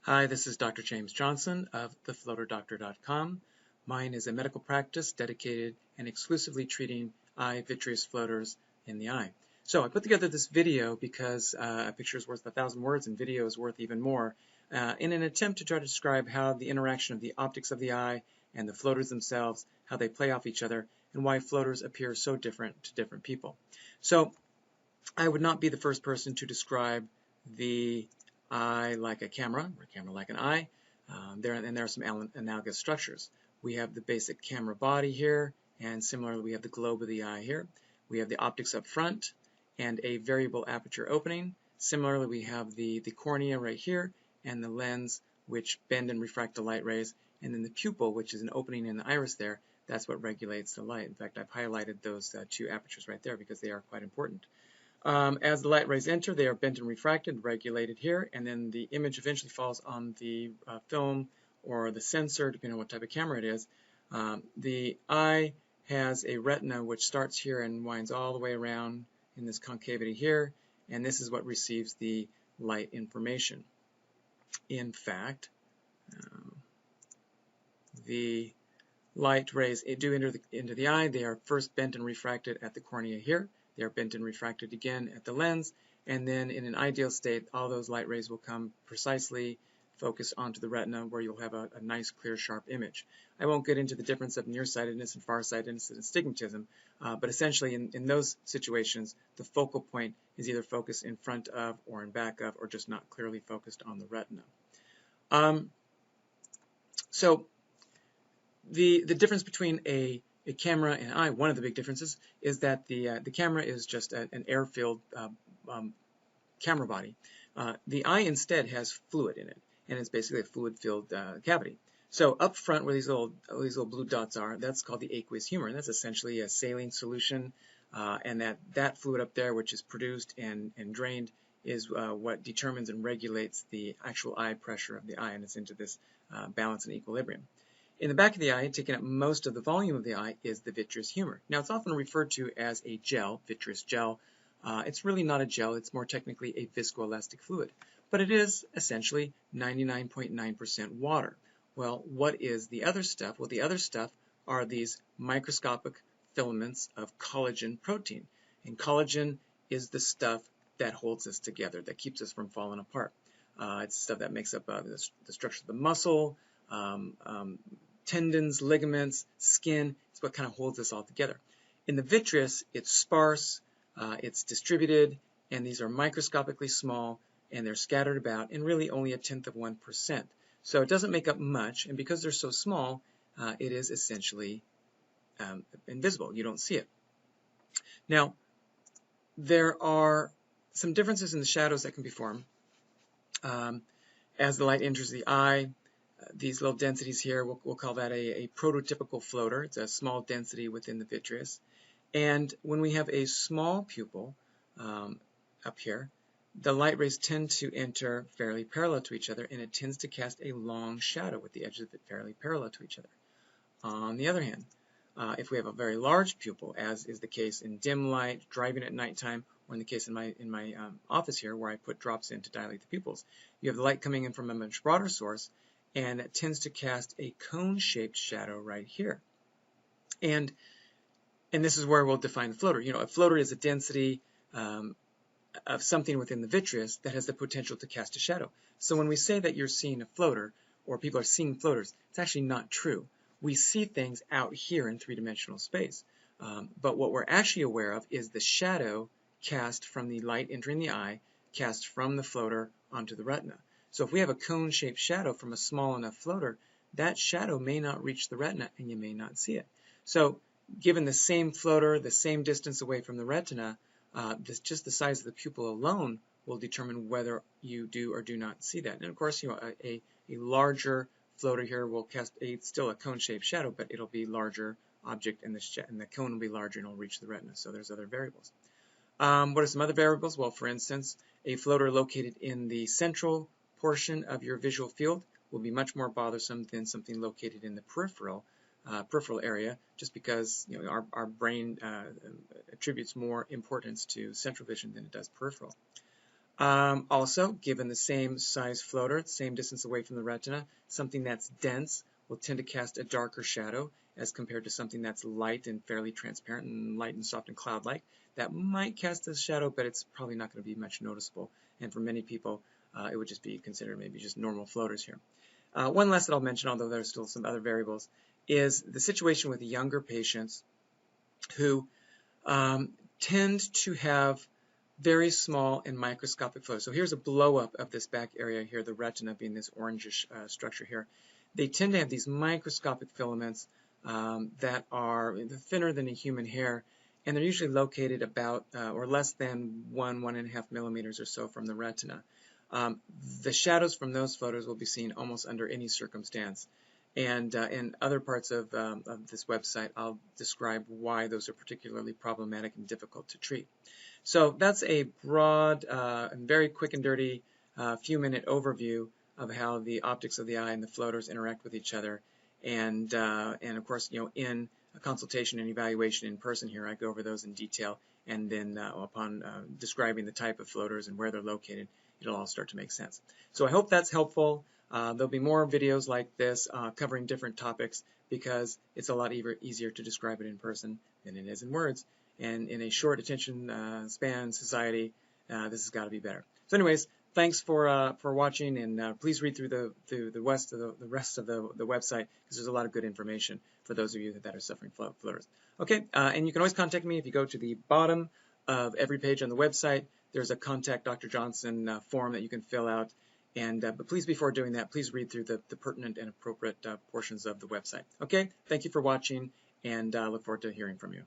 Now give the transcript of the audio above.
Hi, this is Dr. James Johnson of thefloaterdoctor.com. Mine is a medical practice dedicated and exclusively treating eye vitreous floaters in the eye. So I put together this video because a picture is worth 1,000 words and video is worth even more in an attempt to try to describe how the interaction of the optics of the eye and the floaters themselves, how they play off each other, and why floaters appear so different to different people. So I would not be the first person to describe the eye like a camera, or a camera like an eye. There are some analogous structures. We have the basic camera body here, and similarly we have the globe of the eye here. We have the optics up front and a variable aperture opening. Similarly, we have the cornea right here and the lens, which bend and refract the light rays, and then the pupil, which is an opening in the iris there. That's what regulates the light. In fact, I've highlighted those two apertures right there because they are quite important. As the light rays enter, they are bent and refracted, regulated here, and then the image eventually falls on the film or the sensor, depending on what type of camera it is. The eye has a retina which starts here and winds all the way around in this concavity here, and this is what receives the light information. In fact, the light rays do enter into the eye. They are first bent and refracted at the cornea here. They are bent and refracted again at the lens, and then in an ideal state, all those light rays will come precisely focused onto the retina where you'll have a nice, clear, sharp image. I won't get into the difference of nearsightedness and farsightedness and astigmatism, but essentially in those situations, the focal point is either focused in front of or in back of or just not clearly focused on the retina. So the difference between a camera and eye, one of the big differences is that the camera is just an air-filled camera body. The eye instead has fluid in it, and it's basically a fluid-filled cavity. So up front where these little blue dots are, that's called the aqueous humor, and that's essentially a saline solution, and that fluid up there, which is produced and drained, is what determines and regulates the actual eye pressure of the eye, and it's into this balance and equilibrium. In the back of the eye, taking up most of the volume of the eye, is the vitreous humor. Now, it's often referred to as a gel, vitreous gel. It's really not a gel. It's more technically a viscoelastic fluid. But it is essentially 99.9% water. Well, what is the other stuff? Well, the other stuff are these microscopic filaments of collagen protein. And collagen is the stuff that holds us together, that keeps us from falling apart. It's stuff that makes up the structure of the muscle, tendons, ligaments, skin. It's what kind of holds us all together. In the vitreous, it's sparse, it's distributed, and these are microscopically small, and they're scattered about, and really only 0.1%. So it doesn't make up much, and because they're so small, it is essentially invisible. You don't see it. Now, there are some differences in the shadows that can be formed. As the light enters the eye, these little densities here, we'll call that a prototypical floater. It's a small density within the vitreous. And when we have a small pupil up here, the light rays tend to enter fairly parallel to each other, and it tends to cast a long shadow with the edges of it fairly parallel to each other. On the other hand, if we have a very large pupil, as is the case in dim light, driving at nighttime, or in the case in my office here where I put drops in to dilate the pupils, you have the light coming in from a much broader source, and it tends to cast a cone-shaped shadow right here. And this is where we'll define the floater. You know, a floater is a density of something within the vitreous that has the potential to cast a shadow. So when we say that you're seeing a floater, or people are seeing floaters, it's actually not true. We see things out here in three-dimensional space. But what we're actually aware of is the shadow cast from the light entering the eye, cast from the floater onto the retina. So if we have a cone-shaped shadow from a small enough floater, that shadow may not reach the retina and you may not see it. So given the same floater, the same distance away from the retina, just the size of the pupil alone will determine whether you do or do not see that. And of course, you know, a larger floater here will cast still a cone-shaped shadow, but it'll be larger object and the cone will be larger and it'll reach the retina. So there's other variables. What are some other variables? Well, for instance, a floater located in the central portion of your visual field will be much more bothersome than something located in the peripheral area, just because, you know, our brain attributes more importance to central vision than it does peripheral. Also, given the same size floater, same distance away from the retina, something that's dense will tend to cast a darker shadow as compared to something that's light and fairly transparent and light and soft and cloud-like. That might cast a shadow, but it's probably not going to be much noticeable. And for many people, it would just be considered maybe just normal floaters here. One last that I'll mention, although there's still some other variables, is the situation with younger patients who tend to have very small and microscopic floaters. So here's a blow-up of this back area here, the retina being this orangish structure here. They tend to have these microscopic filaments that are thinner than a human hair, and they're usually located about or less than 1.5 millimeters or so from the retina. The shadows from those floaters will be seen almost under any circumstance. And in other parts of this website, I'll describe why those are particularly problematic and difficult to treat. So that's a broad and very quick and dirty few-minute overview of how the optics of the eye and the floaters interact with each other. And of course, in a consultation and evaluation in person here, I go over those in detail. And then upon describing the type of floaters and where they're located, it'll all start to make sense. So I hope that's helpful. There'll be more videos like this covering different topics because it's a lot easier to describe it in person than it is in words. And in a short attention span society, this has got to be better. So anyways, thanks for watching, and please read through the rest of the website because there's a lot of good information for those of you that are suffering floaters. Okay, and you can always contact me if you go to the bottom of every page on the website. There's a Contact Dr. Johnson form that you can fill out. And but please, before doing that, please read through the pertinent and appropriate portions of the website. Okay, thank you for watching, and look forward to hearing from you.